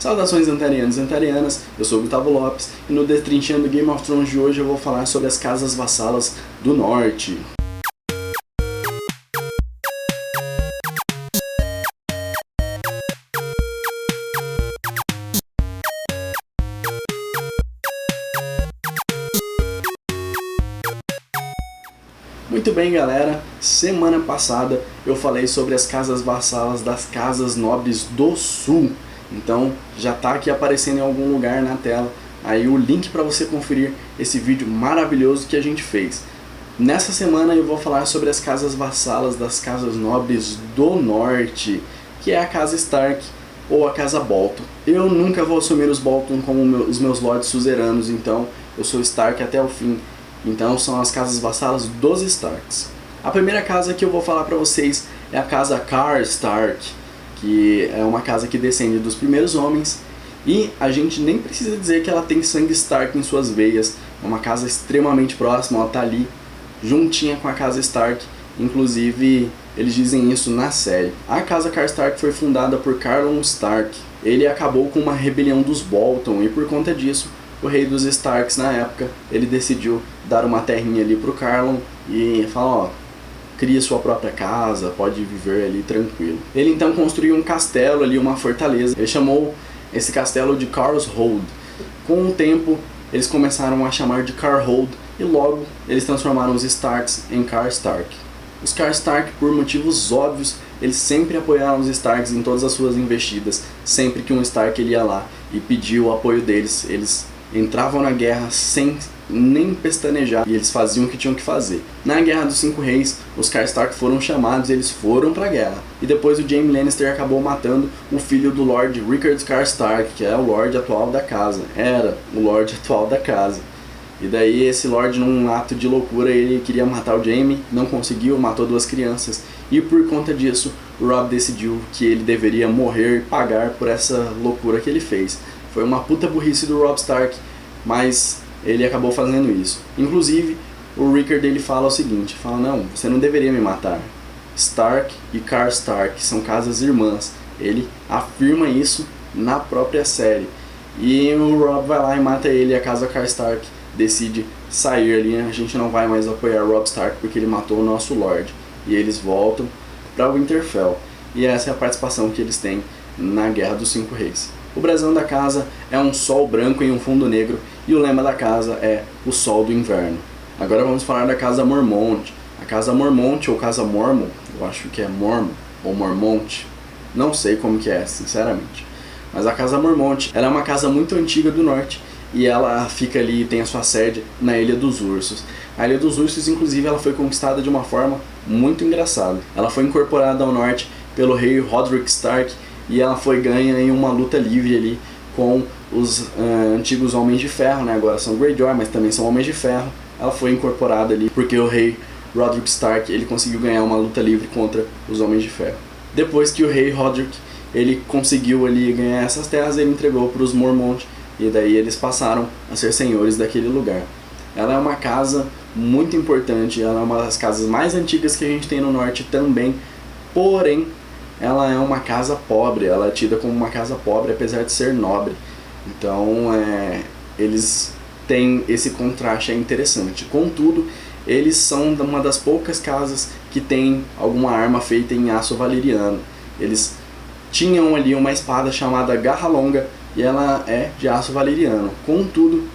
Saudações antarianos e antarianas, eu sou o Gustavo Lopes e no Destrinchando Game of Thrones de hoje eu vou falar sobre as casas vassalas do norte. Muito bem, galera, semana passada eu falei sobre as casas vassalas das casas nobres do sul, então já está aqui aparecendo em algum lugar na tela aí o link para você conferir esse vídeo maravilhoso que a gente fez. Nessa semana eu vou falar sobre as casas vassalas das casas nobres do norte, que é a casa Stark ou a casa Bolton. Eu nunca vou assumir os Bolton como os meus lords suzeranos, então eu sou Stark até o fim. Então são as casas vassalas dos Starks. A primeira casa que eu vou falar para vocês é a casa Karstark, que é uma casa que descende dos primeiros homens e a gente nem precisa dizer que ela tem sangue Stark em suas veias. É uma casa extremamente próxima, ela tá ali juntinha com a casa Stark, inclusive eles dizem isso na série. A casa Karstark foi fundada por Carlon Stark. Ele acabou com uma rebelião dos Bolton e por conta disso o rei dos Starks na época, ele decidiu dar uma terrinha ali pro Carlon e falar, ó, cria sua própria casa, pode viver ali tranquilo. Ele então construiu um castelo ali, uma fortaleza. Ele chamou esse castelo de Carlshold. Com o tempo, eles começaram a chamar de Carhold e logo eles transformaram os Starks em Karstark. Os Karstark, por motivos óbvios, eles sempre apoiaram os Starks em todas as suas investidas. Sempre que um Stark ele ia lá e pediu o apoio deles, eles entravam na guerra sem nem pestanejar e eles faziam o que tinham que fazer. Na Guerra dos Cinco Reis, os Karstark foram chamados e eles foram pra guerra. E depois o Jaime Lannister acabou matando o filho do Lord Rickard Karstark, que é o Lord atual da casa. Era o Lord atual da casa. E daí esse Lord, num ato de loucura, ele queria matar o Jaime, não conseguiu, matou duas crianças. E por conta disso, o Robb decidiu que ele deveria morrer e pagar por essa loucura que ele fez. Foi uma puta burrice do Robb Stark, mas ele acabou fazendo isso. Inclusive, o Rickard ele fala o seguinte, fala, não, você não deveria me matar. Stark e Karstark são casas irmãs. Ele afirma isso na própria série. E o Robb vai lá e mata ele, e a casa Karstark decide sair ali, a gente não vai mais apoiar o Robb Stark porque ele matou o nosso Lord. E eles voltam para Winterfell. E essa é a participação que eles têm na Guerra dos Cinco Reis. O brasão da casa é um sol branco em um fundo negro e o lema da casa é o sol do inverno. Agora vamos falar da casa Mormont. A casa Mormont ou casa Mormon, eu acho que é Mormon ou Mormont, não sei como que é, sinceramente. Mas a casa Mormont, ela é uma casa muito antiga do norte e ela fica ali, tem a sua sede na Ilha dos Ursos. A Ilha dos Ursos, inclusive, ela foi conquistada de uma forma muito engraçada. Ela foi incorporada ao norte pelo rei Roderick Stark e ela foi ganha em uma luta livre ali com os antigos Homens de Ferro, né? Agora são Greyjoy, mas também são Homens de Ferro. Ela foi incorporada ali porque o rei Roderick Stark ele conseguiu ganhar uma luta livre contra os Homens de Ferro. Depois que o rei Roderick ele conseguiu ali ganhar essas terras, ele entregou para os Mormont e daí eles passaram a ser senhores daquele lugar. Ela é uma casa muito importante, ela é uma das casas mais antigas que a gente tem no norte também, porém ela é uma casa pobre, ela é tida como uma casa pobre apesar de ser nobre. Então eles têm esse contraste interessante. Contudo, eles são uma das poucas casas que tem alguma arma feita em aço valeriano. Eles tinham ali uma espada chamada Garra Longa e ela é de aço valeriano. Contudo,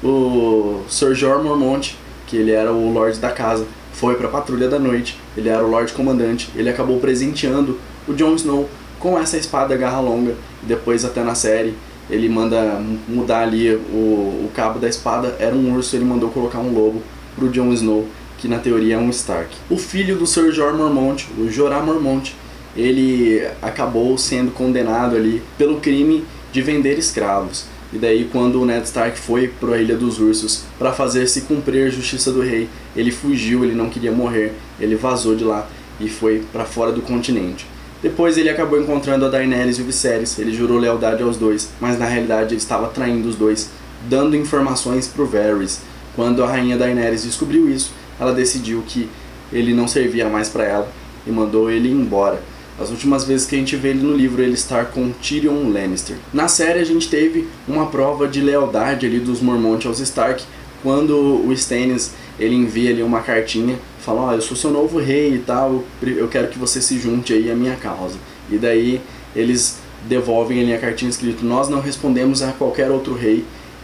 o Sir Jorah Mormont, que ele era o Lorde da casa, foi para a Patrulha da Noite, ele era o Lorde Comandante, ele acabou presenteando o Jon Snow com essa espada Garra Longa. Depois até na série ele manda mudar ali o cabo da espada, era um urso, ele mandou colocar um lobo pro Jon Snow, que na teoria é um Stark. O filho do Sir Jorah Mormont, o Jorah Mormont, ele acabou sendo condenado ali pelo crime de vender escravos. E daí quando o Ned Stark foi para a Ilha dos Ursos para fazer se cumprir a justiça do rei, ele fugiu, ele não queria morrer, ele vazou de lá e foi para fora do continente. Depois ele acabou encontrando a Daenerys e o Viserys, ele jurou lealdade aos dois, mas na realidade ele estava traindo os dois, dando informações pro Varys. Quando a rainha Daenerys descobriu isso, ela decidiu que ele não servia mais para ela e mandou ele embora. As últimas vezes que a gente vê ele no livro, ele está com Tyrion Lannister. Na série a gente teve uma prova de lealdade ali dos Mormont aos Stark, quando o Stannis ele envia ali uma cartinha, fala, ó, eu sou seu novo rei e tal, eu quero que você se junte aí à minha causa. E daí eles devolvem ali a cartinha escrito, nós não respondemos a qualquer outro rei,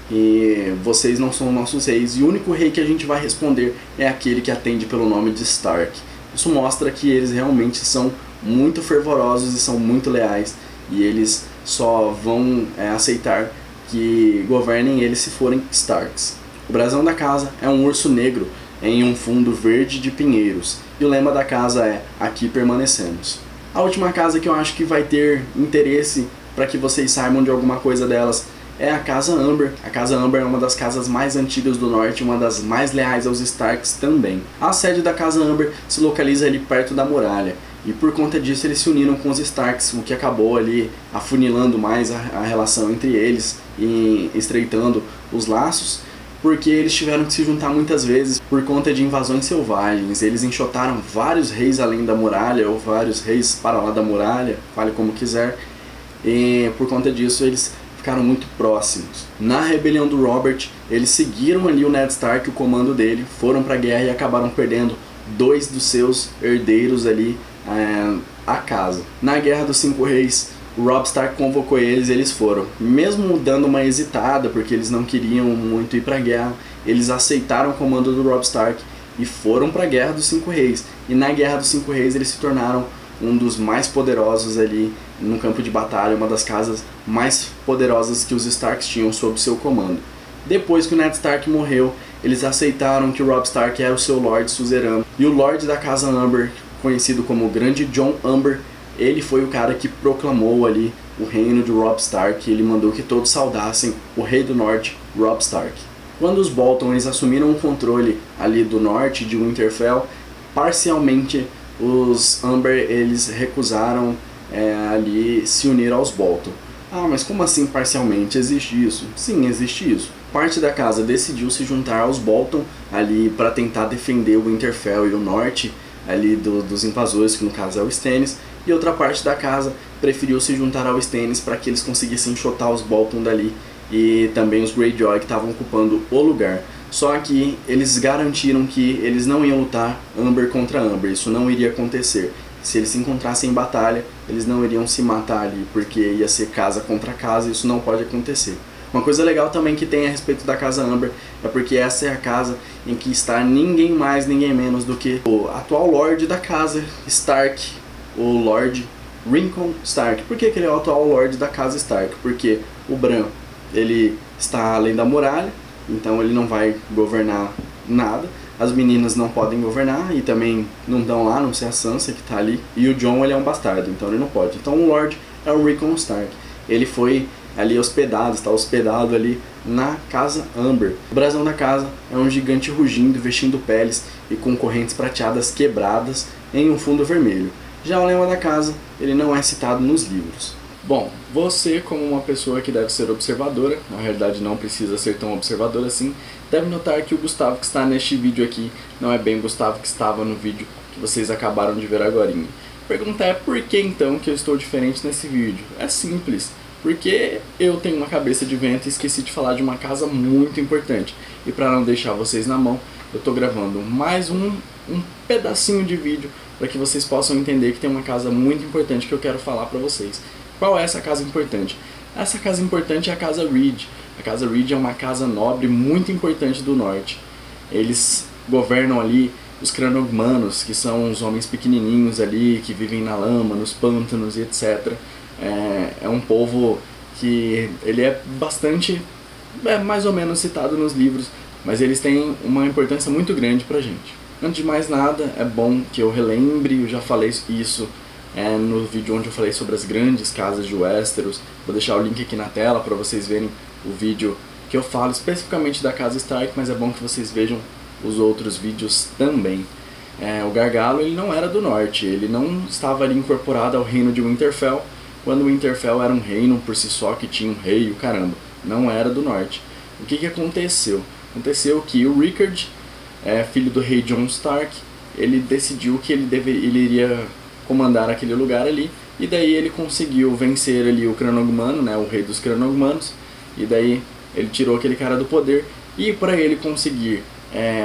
e vocês não são nossos reis, e o único rei que a gente vai responder é aquele que atende pelo nome de Stark. Isso mostra que eles realmente são muito fervorosos e são muito leais, e eles só vão aceitar que governem eles se forem Starks. O brasão da casa é um urso negro em um fundo verde de pinheiros, e o lema da casa é Aqui permanecemos. A última casa que eu acho que vai ter interesse para que vocês saibam de alguma coisa delas é a Casa Amber. A Casa Amber é uma das casas mais antigas do norte, uma das mais leais aos Starks também. A sede da Casa Amber se localiza ali perto da muralha, e por conta disso eles se uniram com os Starks, o que acabou ali afunilando mais a relação entre eles e estreitando os laços, porque eles tiveram que se juntar muitas vezes por conta de invasões selvagens. Eles enxotaram vários reis além da muralha, ou vários reis para lá da muralha, fale como quiser, e por conta disso eles ficaram muito próximos. Na rebelião do Robert, eles seguiram ali o Ned Stark, o comando dele, foram para a guerra e acabaram perdendo 2 dos seus herdeiros ali à casa. Na Guerra dos 5 Reis, o Robb Stark convocou eles e eles foram. Mesmo dando uma hesitada, porque eles não queriam muito ir para a guerra, eles aceitaram o comando do Robb Stark e foram para a Guerra dos 5 Reis. E na Guerra dos 5 Reis eles se tornaram um dos mais poderosos ali no campo de batalha, uma das casas mais poderosas que os Starks tinham sob seu comando. Depois que o Ned Stark morreu, eles aceitaram que o Robb Stark era o seu Lorde suzerano. E o Lorde da Casa Amber, conhecido como Grande Jon Amber, ele foi o cara que proclamou ali o reino de Robb Stark, e ele mandou que todos saudassem o rei do norte, Robb Stark. Quando os Bolton eles assumiram o controle ali do norte de Winterfell, parcialmente os Amber eles recusaram ali se unir aos Bolton. Ah, mas como assim parcialmente? Existe isso? Sim, existe isso. Parte da casa decidiu se juntar aos Bolton ali para tentar defender o Winterfell e o norte ali dos invasores, que no caso é o Stannis, e outra parte da casa preferiu se juntar ao Stannis para que eles conseguissem enxotar os Bolton dali, e também os Greyjoy que estavam ocupando o lugar. Só que eles garantiram que eles não iam lutar Amber contra Amber, isso não iria acontecer. Se eles se encontrassem em batalha, eles não iriam se matar ali, porque ia ser casa contra casa, e isso não pode acontecer. Uma coisa legal também que tem a respeito da Casa Amber é porque essa é a casa em que está ninguém mais, ninguém menos do que o atual Lorde da casa Stark, o Lord Rickon Stark. Por que ele é o atual Lorde da casa Stark? Porque o Bran, ele está além da muralha, então ele não vai governar nada. As meninas não podem governar e também não estão lá, não sei a Sansa que está ali. E o Jon ele é um bastardo, então ele não pode. Então o Lord é o Rickon Stark. Ele foi ali hospedado, está hospedado ali na Casa Amber. O brasão da casa é um gigante rugindo, vestindo peles e com correntes prateadas quebradas em um fundo vermelho. Já o lema da casa, ele não é citado nos livros. Bom, você como uma pessoa que deve ser observadora, na realidade não precisa ser tão observadora assim, deve notar que o Gustavo que está neste vídeo aqui não é bem o Gustavo que estava no vídeo que vocês acabaram de ver agorinha. A pergunta é por que então que eu estou diferente nesse vídeo? É simples. Porque eu tenho uma cabeça de vento e esqueci de falar de uma casa muito importante. E para não deixar vocês na mão, eu estou gravando mais um pedacinho de vídeo para que vocês possam entender que tem uma casa muito importante que eu quero falar para vocês. Qual é essa casa importante? Essa casa importante é a Casa Reed. A Casa Reed é uma casa nobre muito importante do norte. Eles governam ali os Cranogmanos, que são os homens pequenininhos ali, que vivem na lama, nos pântanos e etc. É um povo que ele é bastante, mais ou menos citado nos livros, mas eles têm uma importância muito grande pra gente. Antes de mais nada, é bom que eu relembre, eu já falei isso no vídeo onde eu falei sobre as grandes casas de Westeros. Vou deixar o link aqui na tela para vocês verem o vídeo que eu falo especificamente da casa Stark, mas é bom que vocês vejam os outros vídeos também. O Gargalo ele não era do norte, ele não estava ali incorporado ao reino de Winterfell, quando Winterfell era um reino por si só, que tinha um rei e o caramba, não era do norte. O que aconteceu? Aconteceu que o Rickard, filho do rei Jon Stark, ele decidiu que ele iria comandar aquele lugar ali, e daí ele conseguiu vencer ali o Cranogmano, né, o rei dos Cranogmanos, e daí ele tirou aquele cara do poder, e para ele conseguir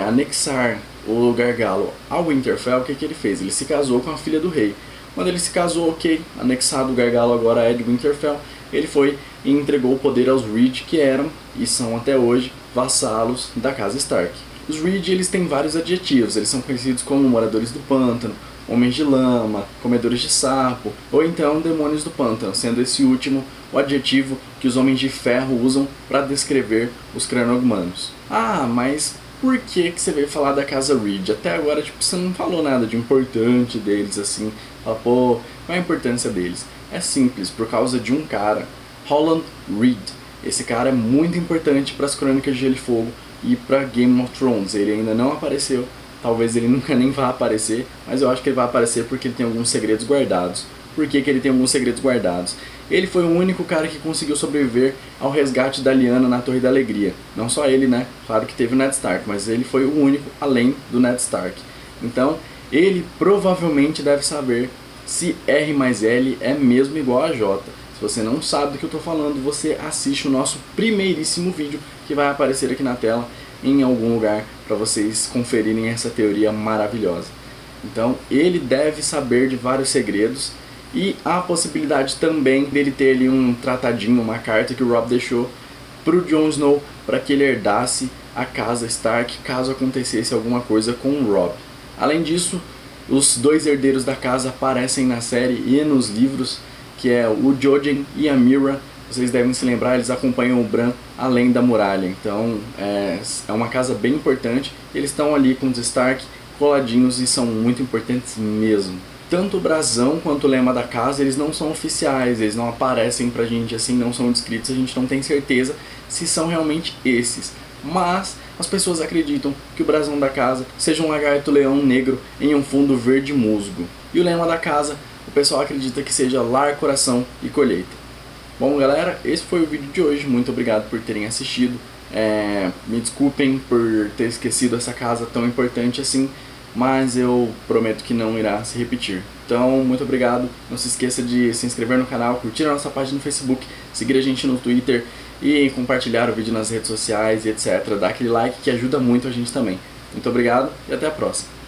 anexar o Gargalo ao Winterfell, o que ele fez? Ele se casou com a filha do rei. Quando ele se casou, ok, anexado o Gargalo agora é de Winterfell, ele foi e entregou o poder aos Reed, que eram e são até hoje vassalos da casa Stark. Os Reed, eles têm vários adjetivos, eles são conhecidos como moradores do pântano, homens de lama, comedores de sapo, ou então demônios do pântano, sendo esse último o adjetivo que os homens de ferro usam para descrever os Cranogmanos. Ah, mas por que você veio falar da casa Reed? Até agora, tipo, você não falou nada de importante deles, assim. Fala, pô, qual é a importância deles? É simples, por causa de um cara, Rolland Reed. Esse cara é muito importante para as Crônicas de Gelo e Fogo e para Game of Thrones. Ele ainda não apareceu, talvez ele nunca nem vá aparecer, mas eu acho que ele vai aparecer porque ele tem alguns segredos guardados. Por que ele tem alguns segredos guardados? Ele foi o único cara que conseguiu sobreviver ao resgate da Lyanna na Torre da Alegria. Não só ele, né? Claro que teve o Ned Stark, mas ele foi o único além do Ned Stark. Então, ele provavelmente deve saber se R mais L é mesmo igual a J. Se você não sabe do que eu estou falando, você assiste o nosso primeiríssimo vídeo que vai aparecer aqui na tela em algum lugar para vocês conferirem essa teoria maravilhosa. Então, ele deve saber de vários segredos. E há a possibilidade também dele ter ali um tratadinho, uma carta que o Robb deixou pro Jon Snow para que ele herdasse a casa Stark caso acontecesse alguma coisa com o Robb. Além disso, os dois herdeiros da casa aparecem na série e nos livros, que é o Jojen e a Meera. Vocês devem se lembrar, eles acompanham o Bran além da muralha. Então é uma casa bem importante. Eles estão ali com os Stark coladinhos e são muito importantes mesmo. Tanto o brasão quanto o lema da casa, eles não são oficiais, eles não aparecem pra gente assim, não são descritos, a gente não tem certeza se são realmente esses. Mas as pessoas acreditam que o brasão da casa seja um lagarto-leão negro em um fundo verde musgo. E o lema da casa, o pessoal acredita que seja lar, coração e colheita. Bom galera, esse foi o vídeo de hoje, muito obrigado por terem assistido. Me desculpem por ter esquecido essa casa tão importante assim, mas eu prometo que não irá se repetir. Então, muito obrigado, não se esqueça de se inscrever no canal, curtir a nossa página no Facebook, seguir a gente no Twitter e compartilhar o vídeo nas redes sociais e etc. Dá aquele like que ajuda muito a gente também. Muito obrigado e até a próxima.